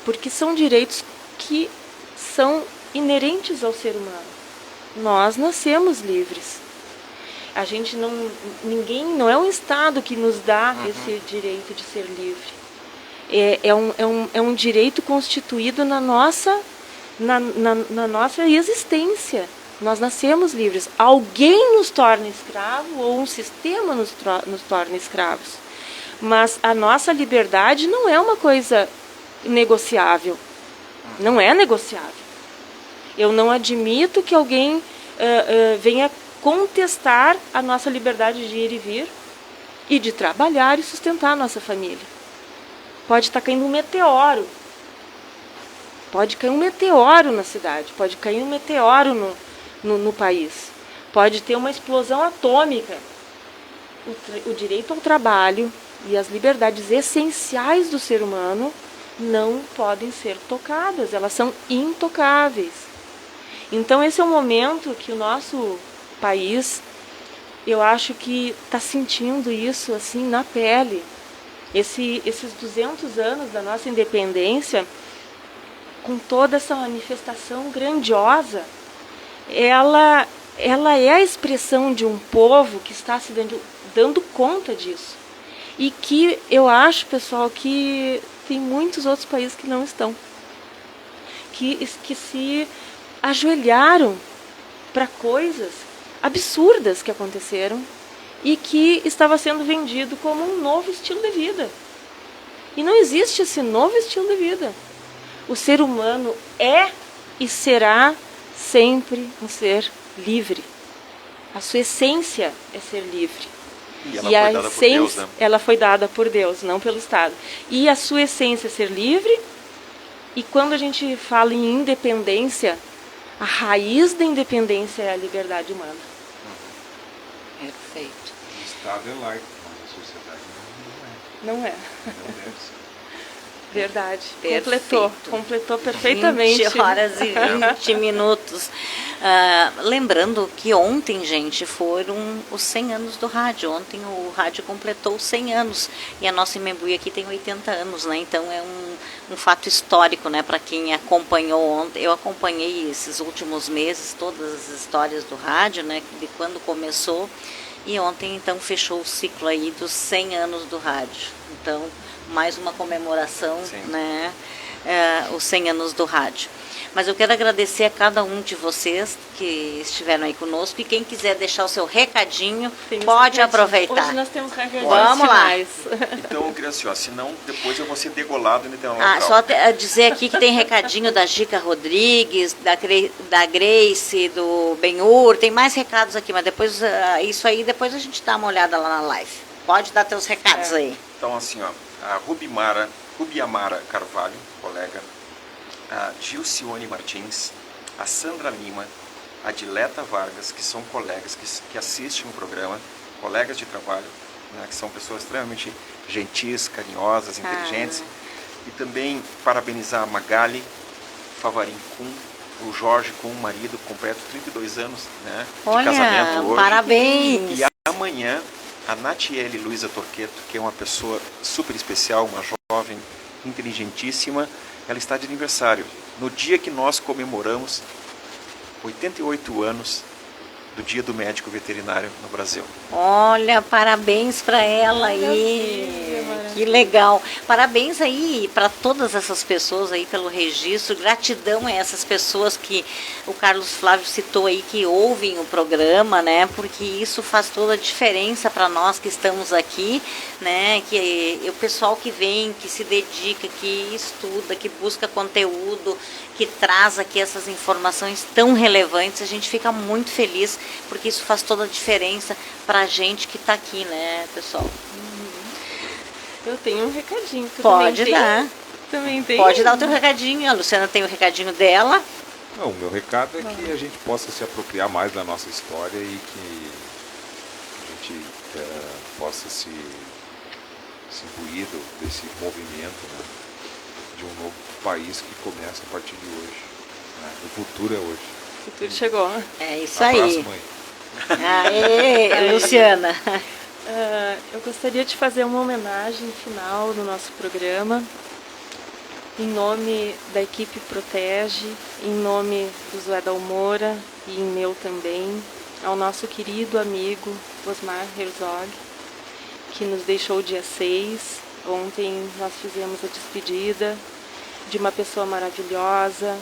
Porque são direitos que são inerentes ao ser humano. Nós nascemos livres. A gente não é o Estado que nos dá esse direito de ser livre. É um direito constituído na nossa existência. Nós nascemos livres. Alguém nos torna escravo ou um sistema nos torna escravos. Mas a nossa liberdade não é uma coisa negociável. Não é negociável. Eu não admito que alguém venha contestar a nossa liberdade de ir e vir e de trabalhar e sustentar a nossa família. Pode estar caindo um meteoro. Pode cair um meteoro na cidade. Pode cair um meteoro no país. Pode ter uma explosão atômica. O direito ao trabalho e as liberdades essenciais do ser humano não podem ser tocadas. Elas são intocáveis. Então esse é o momento que o nosso país, eu acho que está sentindo isso assim na pele. Esses 200 anos da nossa independência, com toda essa manifestação grandiosa, ela é a expressão de um povo que está se dando conta disso. E que eu acho, pessoal, que tem muitos outros países que não estão. Que se ajoelharam para coisas absurdas que aconteceram e que estava sendo vendido como um novo estilo de vida. E não existe esse novo estilo de vida. O ser humano é e será sempre um ser livre. A sua essência é ser livre. E ela foi dada por Deus, né? Ela foi dada por Deus, não pelo Estado. E a sua essência é ser livre. E quando a gente fala em independência, a raiz da independência é a liberdade humana. Perfeito. O Estado é laico, mas a sociedade não é. Não deve ser. Verdade. Perfeito. Completou perfeitamente. 20 horas e 20 minutos. Lembrando que ontem, gente, foram os 100 anos do rádio. Ontem o rádio completou 100 anos. E a nossa Imembuí aqui tem 80 anos, né? Então é um fato histórico, né? Para quem acompanhou ontem. Eu acompanhei esses últimos meses, todas as histórias do rádio, né? De quando começou. E ontem, então, fechou o ciclo aí dos 100 anos do rádio. Então, mais uma comemoração, né? Os 100 anos do rádio. Mas eu quero agradecer a cada um de vocês que estiveram aí conosco. E quem quiser deixar o seu recadinho, pode aproveitar. Hoje nós temos recadinhos. Vamos lá. Então, eu queria assim, ó, senão depois eu vou ser degolado no intervalo. Só dizer aqui que tem recadinho da Gica Rodrigues, da Grace, do Benhur. Tem mais recados aqui, mas depois isso aí, depois a gente dá uma olhada lá na live. Pode dar teus recados aí. Então, assim, ó, a Rubiamara Carvalho, colega, a Gilcione Martins, a Sandra Lima, a Dileta Vargas, que são colegas que assistem o programa, colegas de trabalho, né, que são pessoas extremamente gentis, carinhosas, inteligentes. E também parabenizar a Magali Favarin Kuhn, o Jorge Kuhn, marido, completo 32 anos, né, de casamento hoje. Parabéns! E amanhã A Natiele Luiza Torqueto, que é uma pessoa super especial, uma jovem inteligentíssima, ela está de aniversário. No dia que nós comemoramos 88 anos do Dia do Médico Veterinário no Brasil. Olha, parabéns para ela aí. Que legal. Parabéns aí para todas essas pessoas aí pelo registro. Gratidão a essas pessoas que o Carlos Flávio citou aí, que ouvem o programa, né? Porque isso faz toda a diferença para nós que estamos aqui, né? Que o pessoal que vem, que se dedica, que estuda, que busca conteúdo, que traz aqui essas informações tão relevantes, a gente fica muito feliz, porque isso faz toda a diferença para a gente que está aqui, né, pessoal? Eu tenho um recadinho. Pode dar. Também tem? Pode dar o teu recadinho. A Luciana tem o recadinho dela. Não, o meu recado é que a gente possa se apropriar mais da nossa história e que a gente possa se imbuir desse movimento, né, de um novo país que começa a partir de hoje. Né? O futuro é hoje. O futuro chegou. É isso Abraço, aí. mãe. Aê, Luciana. Eu gostaria de fazer uma homenagem final no nosso programa, em nome da equipe Protege, em nome do Zé Dalmora e em meu também, ao nosso querido amigo Osmar Herzog, que nos deixou dia 6. Ontem nós fizemos a despedida de uma pessoa maravilhosa,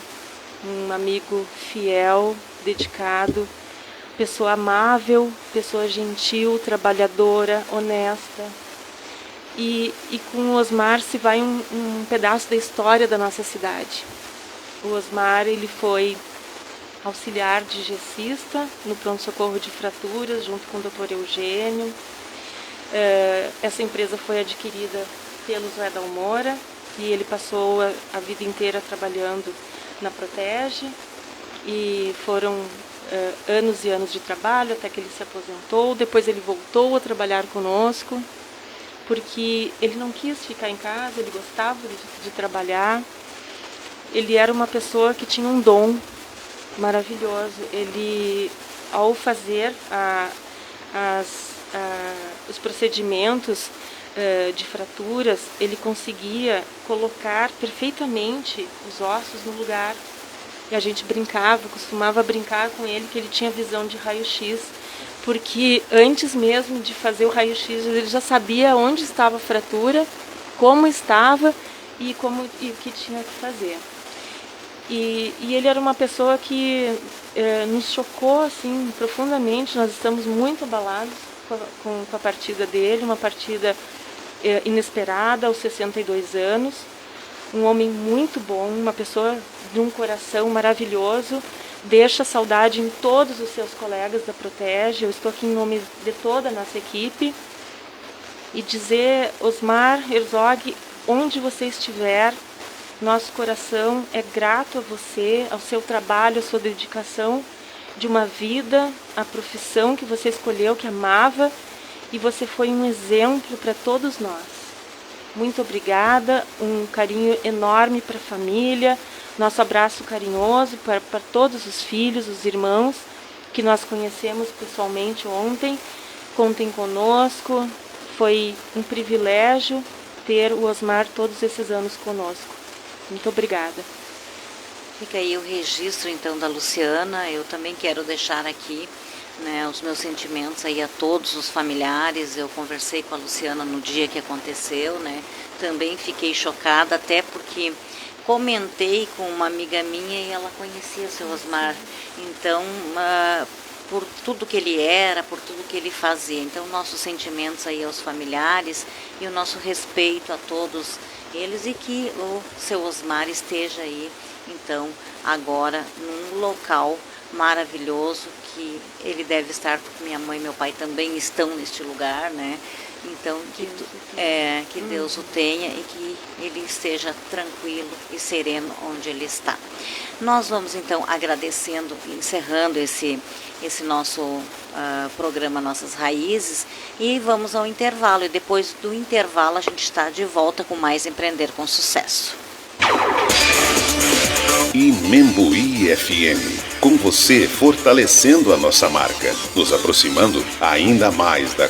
um amigo fiel, dedicado, pessoa amável, pessoa gentil, trabalhadora, honesta. E com o Osmar se vai um pedaço da história da nossa cidade. O Osmar, ele foi auxiliar de gessista no pronto-socorro de fraturas, junto com o Dr. Eugênio. Essa empresa foi adquirida pelo Zé Dalmora e ele passou a vida inteira trabalhando na Protege, e foram anos e anos de trabalho até que ele se aposentou. Depois ele voltou a trabalhar conosco, porque ele não quis ficar em casa, ele gostava de trabalhar. Ele era uma pessoa que tinha um dom maravilhoso. Ele, ao fazer os procedimentos de fraturas, ele conseguia colocar perfeitamente os ossos no lugar. E a gente costumava brincar com ele que ele tinha visão de raio-x, porque antes mesmo de fazer o raio-x ele já sabia onde estava a fratura, como estava e o que tinha que fazer. E ele era uma pessoa que nos chocou assim profundamente. Nós estamos muito abalados com a partida dele, uma partida inesperada aos 62 anos. Um homem muito bom, uma pessoa de um coração maravilhoso, deixa saudade em todos os seus colegas da Protege. Eu estou aqui em nome de toda a nossa equipe e dizer, Osmar Herzog, onde você estiver, nosso coração é grato a você, ao seu trabalho, à sua dedicação de uma vida, a profissão que você escolheu, que amava, e você foi um exemplo para todos nós. Muito obrigada, um carinho enorme para a família, nosso abraço carinhoso para todos os filhos, os irmãos que nós conhecemos pessoalmente ontem. Contem conosco, foi um privilégio ter o Osmar todos esses anos conosco. Muito obrigada. Fica aí o registro então da Luciana. Eu também quero deixar aqui, né, os meus sentimentos aí a todos os familiares. Eu conversei com a Luciana no dia que aconteceu, né? Também fiquei chocada, até porque comentei com uma amiga minha e ela conhecia o seu Osmar. Então, por tudo que ele era, por tudo que ele fazia. Então, nossos sentimentos aí aos familiares e o nosso respeito a todos eles, e que o seu Osmar esteja aí, então, agora num local maravilhoso, que ele deve estar, porque minha mãe e meu pai também estão neste lugar, né? Então, que Deus o tenha e que ele esteja tranquilo e sereno onde ele está. Nós vamos, então, agradecendo, encerrando esse nosso programa Nossas Raízes, e vamos ao intervalo. E depois do intervalo a gente está de volta com mais Empreender com Sucesso. Imembuí FM, com você fortalecendo a nossa marca, nos aproximando ainda mais da